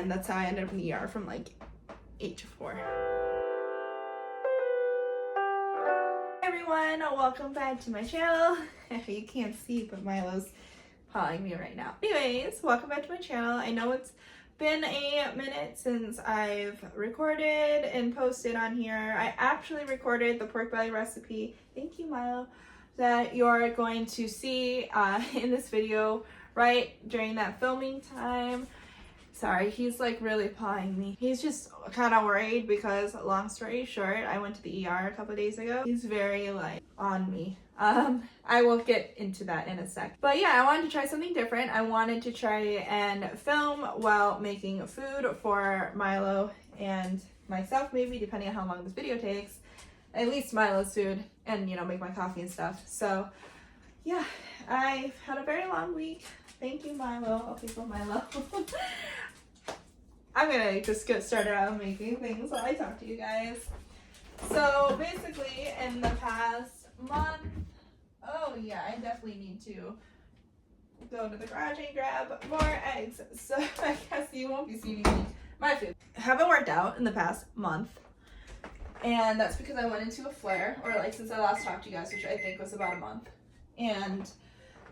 and that's how I ended up in the ER from like 8 to 4. Hey everyone, welcome back to my channel. You can't see, but Milo's pawing me right now. Anyways, welcome back to my channel. I know it's been a minute since I've recorded and posted on here. I actually recorded the pork belly recipe, thank you Milo, that you're going to see in this video right during that filming time. Sorry, he's like really pawing me. He's just kind of worried because, long story short, I went to the ER a couple of days ago. He's very like on me. I will get into that in a sec. But yeah, I wanted to try something different. I wanted to try and film while making food for Milo and myself, maybe depending on how long this video takes. At least Milo's food, and you know, make my coffee and stuff. So yeah, I've had a very long week. Thank you, Milo. Okay, go Milo. I'm gonna just get started out making things while I talk to you guys. So basically, in the past month, oh yeah, I definitely need to go to the garage and grab more eggs. So I guess you won't be seeing my food. I haven't worked out in the past month, and that's because I went into a flare, or like since I last talked to you guys, which I think was about a month. And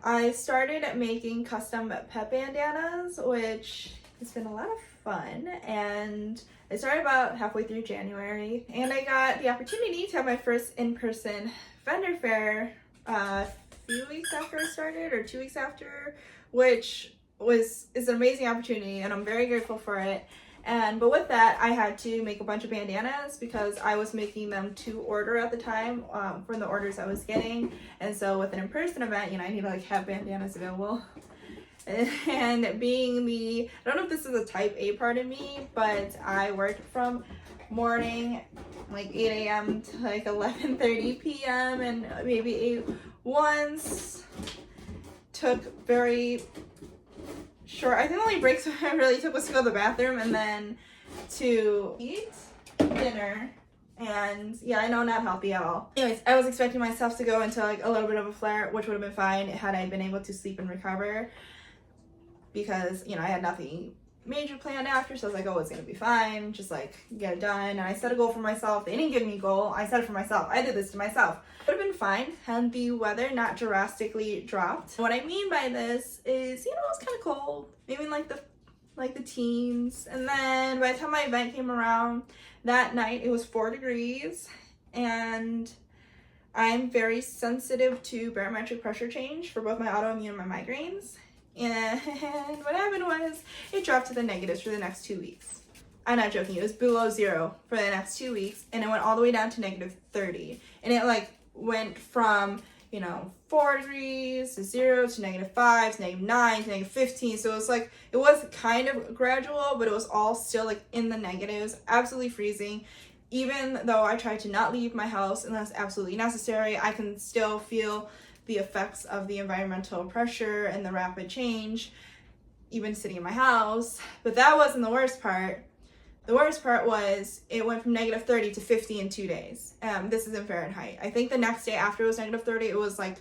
I started making custom pet bandanas, which has been a lot of fun, and I started about halfway through January, and I got the opportunity to have my first in-person vendor fair a few weeks after I started, or 2 weeks after, which is an amazing opportunity, and I'm very grateful for it. But with that, I had to make a bunch of bandanas because I was making them to order at the time from the orders I was getting. And so with an in-person event, you know, I need to like have bandanas available. And being the, I don't know if this is a type A part of me, but I worked from morning like 8 a.m. to like 11:30 p.m. and maybe ate once. Took very short, I think the only breaks I really took was to go to the bathroom and then to eat dinner. And yeah, I know, not healthy at all. Anyways, I was expecting myself to go into like a little bit of a flare, which would have been fine had I been able to sleep and recover, because you know, I had nothing major planned after, so I was like, oh, it's gonna be fine, just like get it done. And I set a goal for myself. They didn't give me a goal, I set it for myself. I did this to myself. Would have been fine had the weather not drastically dropped. What I mean by this is, you know, it was kind of cold, maybe in like the teens. And then by the time my event came around that night, it was 4 degrees, and I'm very sensitive to barometric pressure change for both my autoimmune and my migraines. And what happened was it dropped to the negatives for the next 2 weeks. I'm not joking, it was below 0 for the next 2 weeks, and it went all the way down to -30. And it like went from, you know, 4 degrees to 0 to -5 to -9 to -15. So it was like, it was kind of gradual, but it was all still like in the negatives, absolutely freezing. Even though I tried to not leave my house unless absolutely necessary, I can still feel the effects of the environmental pressure and the rapid change, even sitting in my house. But that wasn't the worst part. The worst part was it went from -30 to 50 in 2 days. This is in Fahrenheit. I think the next day after it was -30, it was like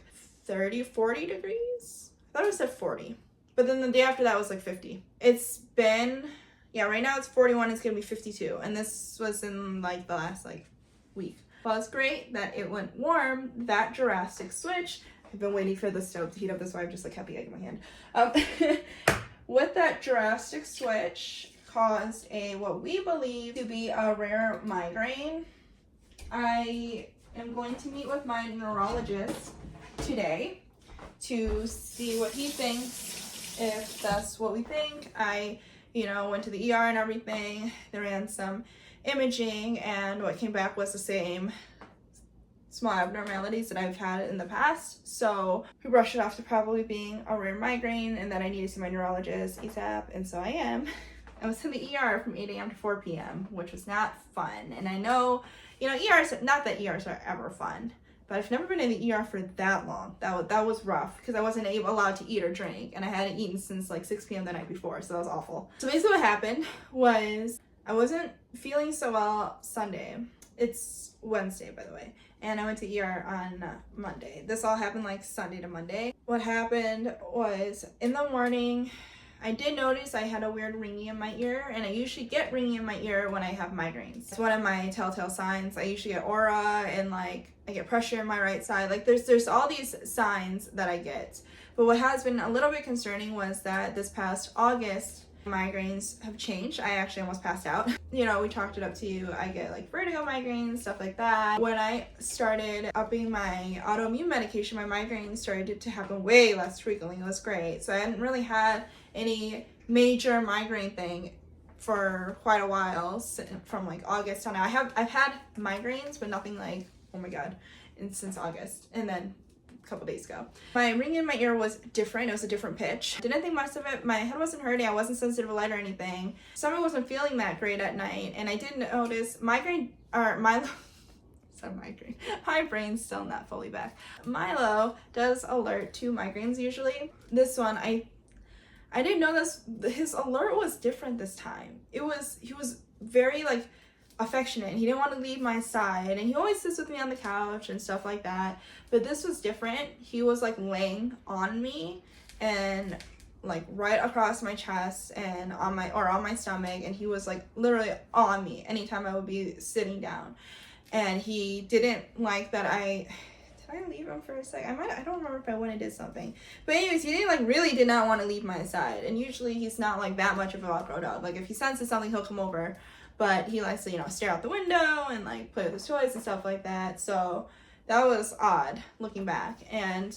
30, 40 degrees. I thought it said 40. But then the day after that was like 50. It's been, yeah, right now it's 41, it's gonna be 52. And this was in like the last like week. Well, it's great that it went warm, that drastic switch. I've been waiting for the stove to heat up, that's why I've just like kept the egg in my hand. With that drastic switch caused what we believe to be a rare migraine. I am going to meet with my neurologist today to see what he thinks, if that's what we think. I, you know, went to the ER and everything. They ran some imaging, and what came back was the same small abnormalities that I've had in the past. So we brushed it off to probably being a rare migraine, and that I need to see my neurologist ASAP, and so I am. I was in the ER from 8 a.m. to 4 p.m., which was not fun. And I know, you know, ERs, not that ERs are ever fun, but I've never been in the ER for that long. That was rough, because I wasn't allowed to eat or drink, and I hadn't eaten since like 6 p.m. the night before, so that was awful. So basically what happened was I wasn't feeling so well Sunday. It's Wednesday, by the way, and I went to ER on Monday. This all happened like Sunday to Monday. What happened was in the morning, I did notice I had a weird ringing in my ear, and I usually get ringing in my ear when I have migraines. It's one of my telltale signs. I usually get aura, and like I get pressure in my right side. Like there's all these signs that I get. But what has been a little bit concerning was that this past August, migraines have changed. I actually almost passed out. You know, we talked it up to you. I get like vertigo migraines, stuff like that. When I started upping my autoimmune medication, my migraines started to happen way less frequently. It was great. So I hadn't really had any major migraine thing for quite a while, from like August on. I've had migraines, but nothing like, oh my god, since August. And then a couple days ago, my ring in my ear was different. It was a different pitch. Didn't think much of it. My head wasn't hurting. I wasn't sensitive to light or anything. Stomach wasn't feeling that great at night, and I did notice migraine, or Milo. Migraine. My brain's still not fully back. Milo does alert to migraines usually. This one, I didn't know this. His alert was different this time. He was very like affectionate. He didn't want to leave my side, and he always sits with me on the couch and stuff like that. But this was different. He was like laying on me and like right across my chest and on my stomach, and he was like literally on me anytime I would be sitting down. And he didn't like that I leave him for a sec? I don't remember if I went and did something. But anyways, he did not want to leave my side. And usually he's not like that much of a Velcro dog. Like if he senses something, he'll come over. But he likes to, you know, stare out the window and like play with his toys and stuff like that. So that was odd looking back. And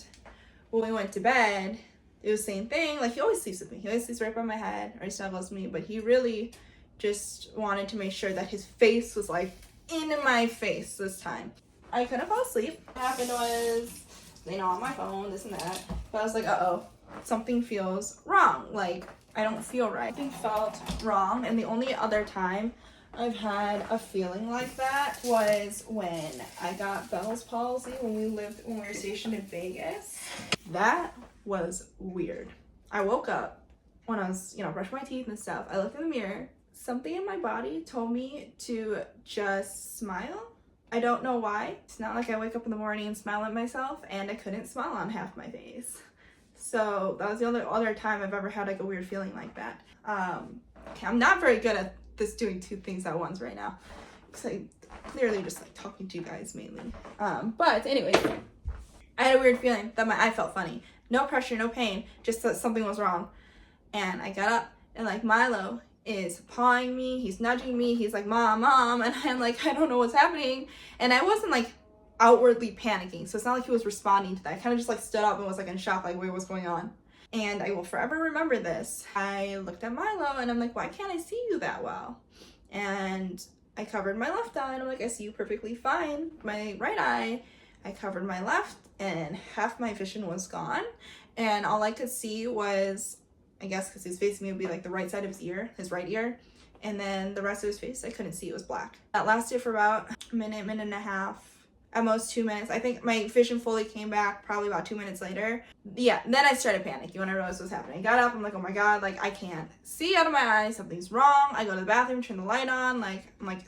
when we went to bed, it was the same thing. Like he always sleeps with me. He always sleeps right by my head, or he snuggles me. But he really just wanted to make sure that his face was like in my face this time. I couldn't fall asleep. What happened was, you know, on my phone, this and that. But I was like, uh-oh, something feels wrong. Like, I don't feel right. Something felt wrong. And the only other time I've had a feeling like that was when I got Bell's palsy when we were stationed in Vegas. That was weird. I woke up when I was, you know, brushing my teeth and stuff. I looked in the mirror. Something in my body told me to just smile. I don't know why. It's not like I wake up in the morning and smile at myself, and I couldn't smile on half my face. So that was the only other time I've ever had like a weird feeling like that. I'm not very good at this doing two things at once right now, because I clearly just like talking to you guys mainly. But anyways, I had a weird feeling that my eye felt funny. No pressure, no pain, just that something was wrong. And I got up, and like Milo is pawing me, he's nudging me, he's like, mom, and I'm like, I don't know what's happening. And I wasn't like outwardly panicking, so it's not like he was responding to that. I kind of just like stood up and was like in shock, like, wait, what's going on? And I will forever remember this. I looked at Milo and I'm like, why can't I see you that well? And I covered my left eye and I'm like, I see you perfectly fine. My right eye, I covered my left, and half my vision was gone, and all I could see was, I guess because he was facing me, would be like the right side of his ear, his right ear. And then the rest of his face, I couldn't see. It was black. That lasted for about a minute and a half, at most 2 minutes. I think my vision fully came back probably about 2 minutes later. Yeah, then I started panicking when I realized what was happening. I got up, I'm like, oh my god, like I can't see out of my eyes, something's wrong. I go to the bathroom, turn the light on, like I'm like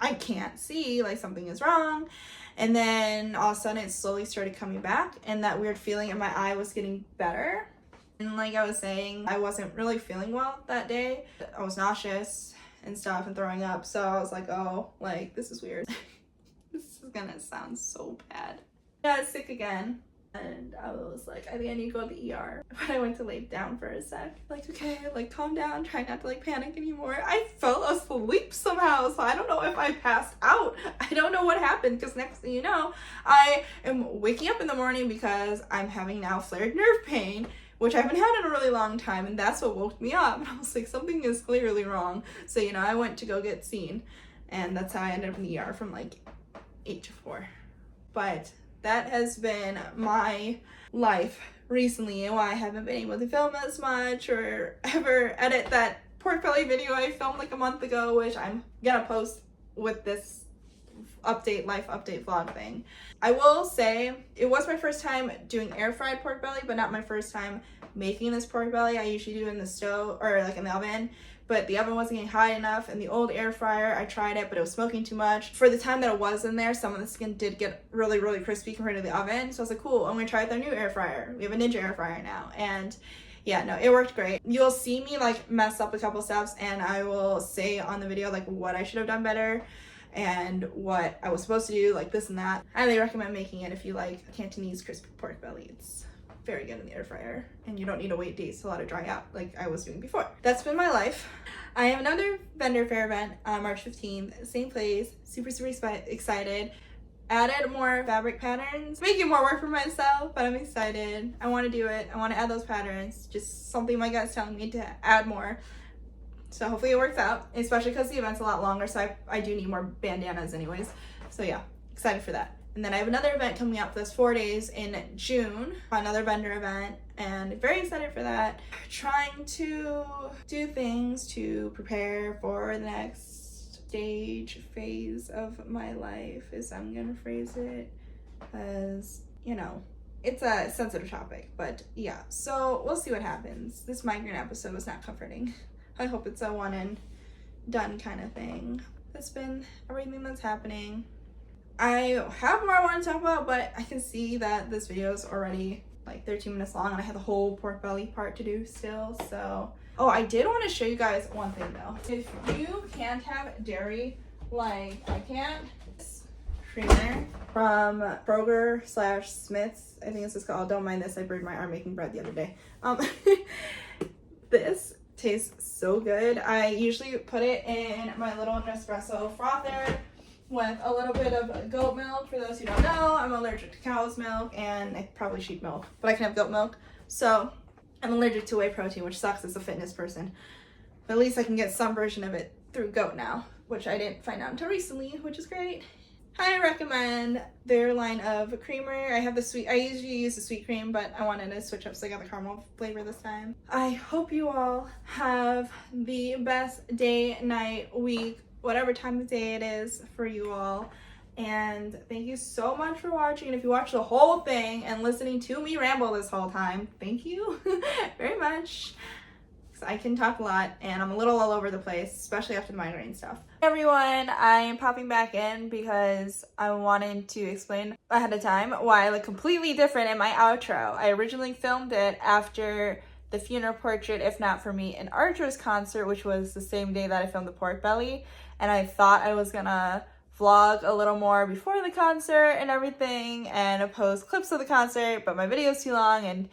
I can't see, like something is wrong. And then all of a sudden it slowly started coming back, and that weird feeling in my eye was getting better. And like I was saying, I wasn't really feeling well that day. I was nauseous and stuff and throwing up. So I was like, oh, like, this is weird. This is gonna sound so bad. I got sick again. And I was like, I think I need to go to the ER. But I went to lay down for a sec. Like, okay, like calm down. Try not to like panic anymore. I fell asleep somehow. So I don't know if I passed out. I don't know what happened. Because next thing you know, I am waking up in the morning because I'm having now flared nerve pain, which I haven't had in a really long time, and that's what woke me up. And I was like, something is clearly wrong. So, you know, I went to go get seen, and that's how I ended up in the ER from like 8 to 4. But that has been my life recently, and why I haven't been able to film as much or ever edit that pork belly video I filmed like a month ago, which I'm gonna post with this life update vlog thing. I will say it was my first time doing air fried pork belly, but not my first time making this pork belly. I usually do it in the stove or like in the oven, but the oven wasn't getting hot enough. And the old air fryer, I tried it, but it was smoking too much. For the time that it was in there, some of the skin did get really, really crispy compared to the oven. So I was like, cool, I'm gonna try out their new air fryer. We have a Ninja air fryer now, and yeah, no, it worked great. You'll see me like mess up a couple steps, and I will say on the video like what I should have done better and what I was supposed to do, like this and that. I highly recommend making it if you like Cantonese crispy pork belly. It's very good in the air fryer, and you don't need to wait days to let it dry out like I was doing before. That's been my life. I have another vendor fair event on March 15th, same place. Super excited. Added more fabric patterns, making more work for myself, but I'm excited. I want to do it. I want to add those patterns. Just something my gut's telling me to add more. So hopefully it works out, especially because the event's a lot longer, so I do need more bandanas anyways. So yeah, excited for that. And then I have another event coming up this 4 days in June, another vendor event, and very excited for that. Trying to do things to prepare for the next stage phase of my life, is I'm gonna phrase it, because you know it's a sensitive topic, but yeah, so we'll see what happens. This migraine episode was not comforting. I hope it's a one and done kind of thing. That's been everything that's happening. I have more I want to talk about, but I can see that this video is already like 13 minutes long, and I have the whole pork belly part to do still. So oh, I did want to show you guys one thing though. If you can't have dairy like I can't, this creamer from Kroger/Smith's, I think this is called. Don't mind this, I burned my arm making bread the other day. This tastes so good. I usually put it in my little Nespresso frother with a little bit of goat milk. For those who don't know, I'm allergic to cow's milk and probably sheep milk, but I can have goat milk. So I'm allergic to whey protein, which sucks as a fitness person. But at least I can get some version of it through goat now, which I didn't find out until recently, which is great. I recommend their line of creamer. I have the sweet, I usually use the sweet cream, but I wanted to switch up so I got the caramel flavor this time. I hope you all have the best day, night, week, whatever time of day it is for you all. And thank you so much for watching. And if you watched the whole thing and listening to me ramble this whole time, thank you very much. I can talk a lot and I'm a little all over the place, especially after the migraine stuff. Hey everyone, I am popping back in because I wanted to explain ahead of time why I look completely different in my outro. I originally filmed it after the funeral portrait, If Not For Me, in Archer's concert, which was the same day that I filmed the pork belly. And I thought I was gonna vlog a little more before the concert and everything and post clips of the concert, but my video's too long and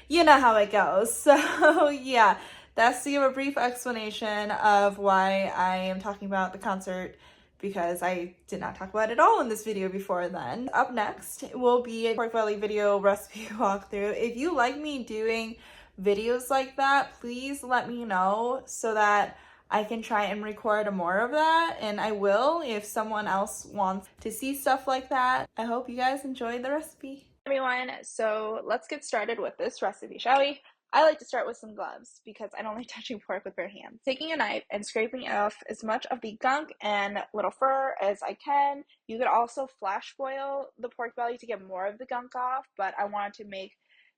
you know how it goes. So yeah, that's to give a brief explanation of why I am talking about the concert, because I did not talk about it all in this video before then. Up next will be a pork belly video recipe walkthrough. If you like me doing videos like that, please let me know so that I can try and record more of that, and I will if someone else wants to see stuff like that. I hope you guys enjoyed the recipe. Everyone, so let's get started with this recipe, shall we? I like to start with some gloves because I don't like touching pork with bare hands. Taking a knife and scraping off as much of the gunk and little fur as I can. You could also flash boil the pork belly to get more of the gunk off, but I wanted to make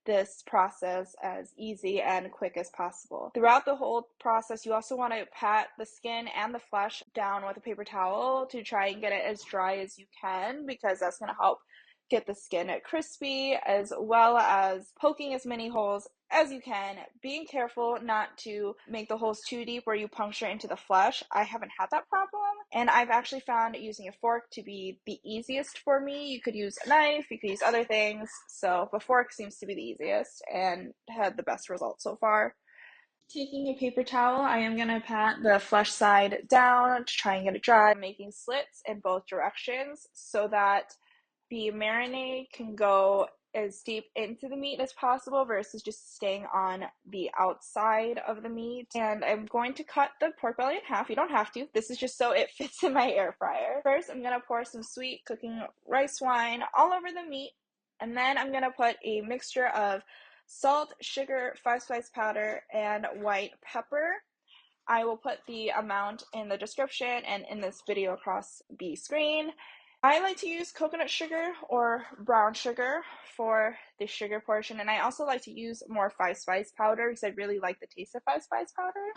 this process as easy and quick as possible. Throughout the whole process, you also want to pat the skin and the flesh down with a paper towel to try and get it as dry as you can, because that's going to help get the skin crispy, as well as poking as many holes as you can, being careful not to make the holes too deep where you puncture into the flesh. I haven't had that problem, and I've actually found using a fork to be the easiest for me. You could use a knife, you could use other things, so the fork seems to be the easiest and had the best results so far. Taking a paper towel, I am going to pat the flesh side down to try and get it dry, making slits in both directions so that the marinade can go as deep into the meat as possible versus just staying on the outside of the meat. And I'm going to cut the pork belly in half. You don't have to. This is just so it fits in my air fryer. First, I'm going to pour some sweet cooking rice wine all over the meat. And then I'm going to put a mixture of salt, sugar, 5-spice powder, and white pepper. I will put the amount in the description and in this video across the screen. I like to use coconut sugar or brown sugar for the sugar portion, and I also like to use more 5-spice powder because I really like the taste of 5-spice powder.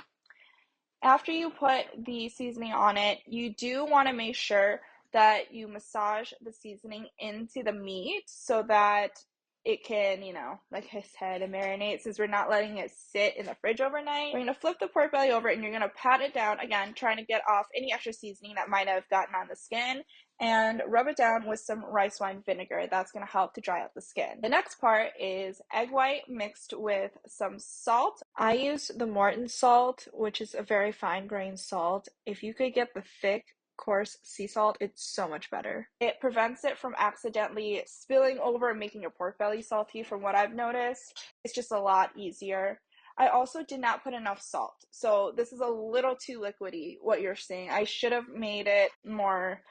After you put the seasoning on it, you do want to make sure that you massage the seasoning into the meat so that it can, you know, like I said, marinate. Since we're not letting it sit in the fridge overnight, we're going to flip the pork belly over and you're going to pat it down, again, trying to get off any extra seasoning that might have gotten on the skin, and rub it down with some rice wine vinegar. That's going to help to dry out the skin. The next part is egg white mixed with some salt. I use the Morton salt, which is a very fine grained salt. If you could get the thick, coarse sea salt, it's so much better. It prevents it from accidentally spilling over and making your pork belly salty, from what I've noticed. It's just a lot easier. I also did not put enough salt, so this is a little too liquidy, what you're seeing. I should have made it more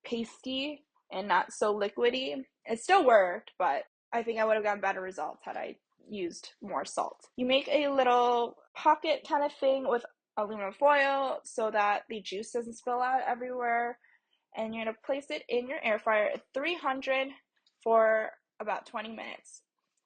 pasty and not so liquidy. It still worked, but I think I would have gotten better results had I used more salt. You make a little pocket kind of thing with aluminum foil so that the juice doesn't spill out everywhere, and you're going to place it in your air fryer at 300 for about 20 minutes.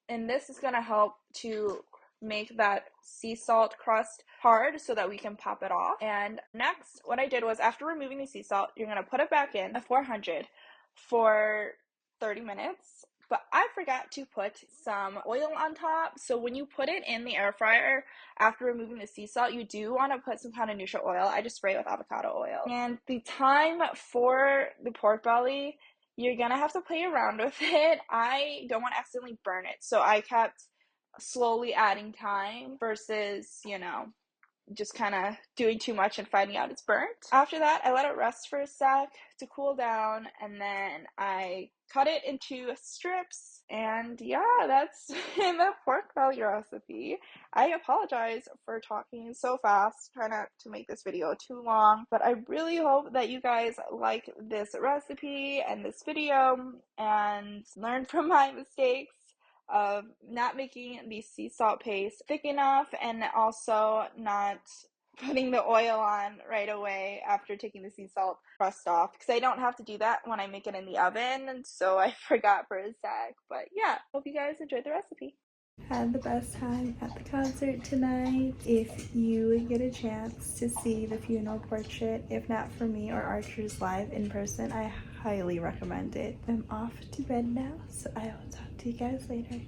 And this is going to help to make that sea salt crust hard so that we can pop it off. And next, what I did was, after removing the sea salt, you're going to put it back in at 400 for 30 minutes. But I forgot to put some oil on top. So when you put it in the air fryer after removing the sea salt, you do want to put some kind of neutral oil. I just spray it with avocado oil. And the time for the pork belly, you're going to have to play around with it. I don't want to accidentally burn it. So I kept slowly adding time versus, you know, just kind of doing too much and finding out it's burnt. After that, I let it rest for a sec to cool down, and then I cut it into strips, and yeah, that's the pork belly recipe. I apologize for talking so fast, trying not to make this video too long, but I really hope that you guys like this recipe and this video and learn from my mistakes of not making the sea salt paste thick enough, and also not putting the oil on right away after taking the sea salt crust off, because I don't have to do that when I make it in the oven, and so I forgot for a sec. But yeah, hope you guys enjoyed the recipe. Had the best time at the concert tonight. If you get a chance to see the funeral portrait, if not for me or Archers live in person, I highly recommend it. I'm off to bed now, so I will talk to you guys later.